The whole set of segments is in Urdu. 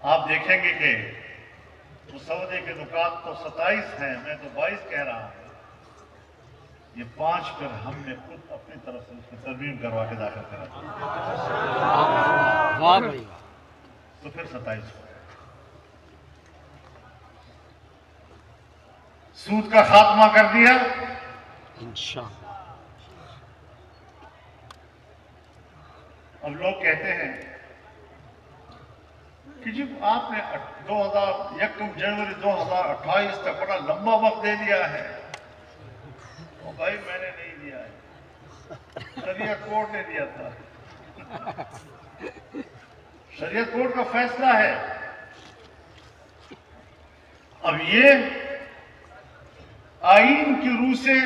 آپ دیکھیں گے کہ مسودے کے نکات تو 27 ہیں، میں تو 22 کہہ رہا ہوں، یہ 5 پر ہم نے خود اپنی طرف سے اس کی ترمیم کروا کے داخل کرا، تو پھر 27 ہو گیا۔ سود کا خاتمہ کر دیا انشاءاللہ۔ اب لوگ کہتے ہیں کہ جب آپ نے 1 جنوری 2028 تک بڑا لمبا وقت دے دیا ہے، تو بھائی میں نے نہیں دیا ہے، شریعت کورٹ نے دیا تھا، شریعت کورٹ کا فیصلہ ہے۔ اب یہ آئین کی روح سے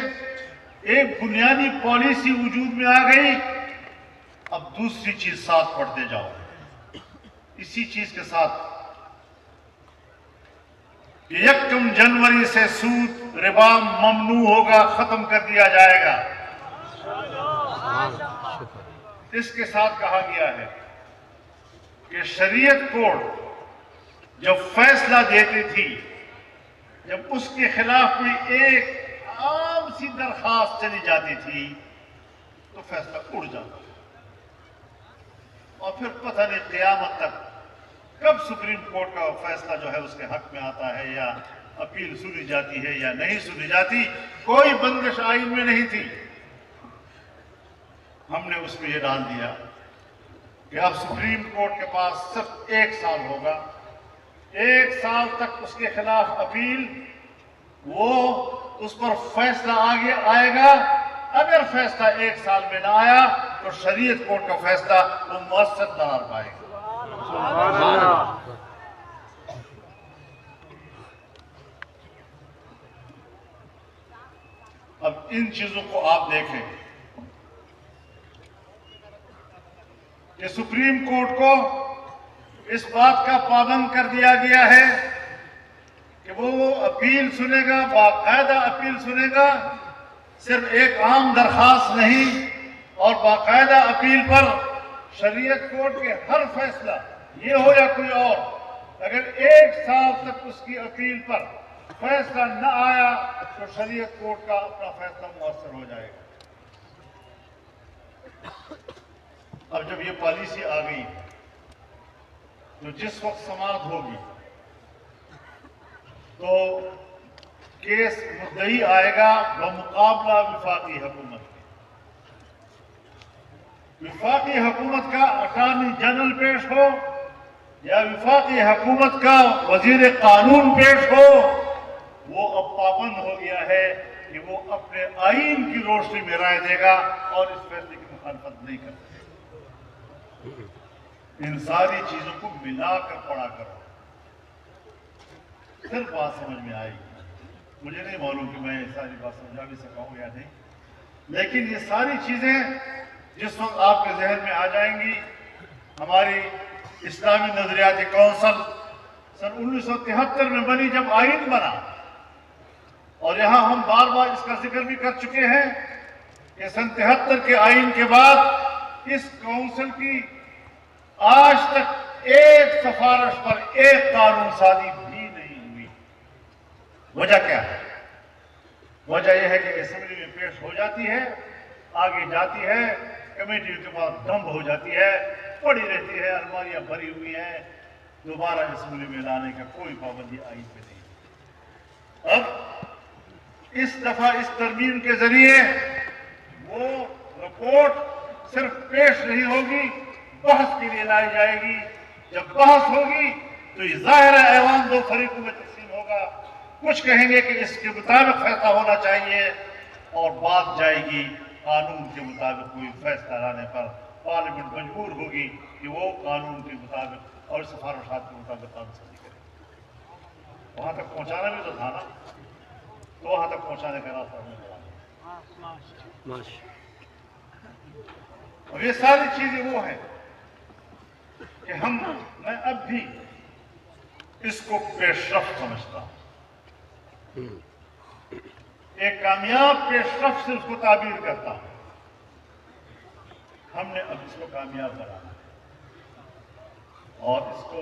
ایک بنیادی پالیسی وجود میں آ گئی، اب دوسری چیز ساتھ پڑھتے جاؤ اسی چیز کے ساتھ کہ 1 جنوری سے سود ربا ممنوع ہوگا، ختم کر دیا جائے گا۔ اس کے ساتھ کہا گیا ہے کہ شریعت کورٹ جب فیصلہ دیتی تھی، جب اس کے خلاف میں ایک عام سی درخواست چلی جاتی تھی تو فیصلہ اڑ جاتا تھا، اور پھر پتہ نہیں قیامت تک کب سپریم کورٹ کا فیصلہ جو ہے اس کے حق میں آتا ہے، یا اپیل سنی جاتی ہے یا نہیں سنی جاتی، کوئی بندش آئین میں نہیں تھی۔ ہم نے اس میں یہ ڈال دیا کہ اب سپریم کورٹ کے پاس صرف 1 سال ہوگا، 1 سال تک اس کے خلاف اپیل، وہ اس پر فیصلہ آگے آئے گا۔ اگر فیصلہ 1 سال میں نہ آیا تو شریعت کورٹ کا فیصلہ وہ مؤثر قرار پائے گا۔ اب ان چیزوں کو آپ دیکھیں کہ سپریم کورٹ کو اس بات کا پابند کر دیا گیا ہے کہ وہ اپیل سنے گا، باقاعدہ اپیل سنے گا، صرف ایک عام درخواست نہیں، اور باقاعدہ اپیل پر شریعت کورٹ کے ہر فیصلہ، یہ ہو یا کوئی اور، اگر 1 سال تک اس کی اپیل پر فیصلہ نہ آیا تو شریعت کورٹ کا اپنا فیصلہ مؤثر ہو جائے گا۔ اب جب یہ پالیسی آ گئی تو جس وقت سماعت ہوگی تو کیس مدعی آئے گا بمقابلہ وفاقی حکومت کے، وفاقی حکومت کا اٹارنی جنرل پیش ہو یا وفاقی حکومت کا وزیر قانون پیش ہو، وہ اب پابند ہو گیا ہے کہ وہ اپنے آئین کی روشنی میں رائے دے گا اور اس فیصلے کی مخالفت نہیں کر سکے۔ ان ساری چیزوں کو ملا کر پڑھا کرو، پھر بات سمجھ میں آئے گی۔ مجھے نہیں معلوم کہ میں یہ ساری بات سمجھا بھی سکا ہوں یا نہیں، لیکن یہ ساری چیزیں جس وقت آپ کے ذہن میں آ جائیں گی، ہماری اسلامی نظریاتی کونسل سن 1973 میں بنی، جب آئین بنا، اور یہاں ہم بار بار اس کا ذکر بھی کر چکے ہیں کہ سن 73 کے آئین کے بعد اس کونسل کی آج تک ایک سفارش پر ایک قانون سازی بھی نہیں ہوئی۔ وجہ کیا ہے؟ وجہ یہ ہے کہ اسمبلی میں پیش ہو جاتی ہے، آگے جاتی ہے، کمیٹی کے بعد دم ہو جاتی ہے، پڑی رہتی ہے، الماریاں بھری ہوئی ہیں، دوبارہ اسمبلی میں لانے کا کوئی پابندی آئین پہ نہیں۔ اب اس دفعہ اس ترمیم کے ذریعے وہ رپورٹ صرف پیش نہیں ہوگی، بحث کے لیے لائی جائے گی۔ جب بحث ہوگی تو یہ ظاہر ہے ایوان 2 فریقوں میں تقسیم ہوگا، کچھ کہیں گے کہ اس کے مطابق فیصلہ ہونا چاہیے، اور بات جائے گی قانون کے مطابق کوئی فیصلہ لانے پر۔ پارلیمنٹ مجبور ہوگی کہ وہ قانون کے مطابق اور سفارشات کے مطابق قانون سازی کرے۔ وہاں تک پہنچانا بھی تو تھا نا، تو وہاں تک پہنچانے کا راستہ ہمیں بنا۔ اور یہ ساری چیزیں وہ ہیں کہ میں اب بھی اس کو پیش رفت سمجھتا ہوں، ایک کامیاب پیش رفت سے اس کو تعبیر کرتا ہوں۔ ہم نے اب اس کو کامیاب بنانا ہے اور اس کو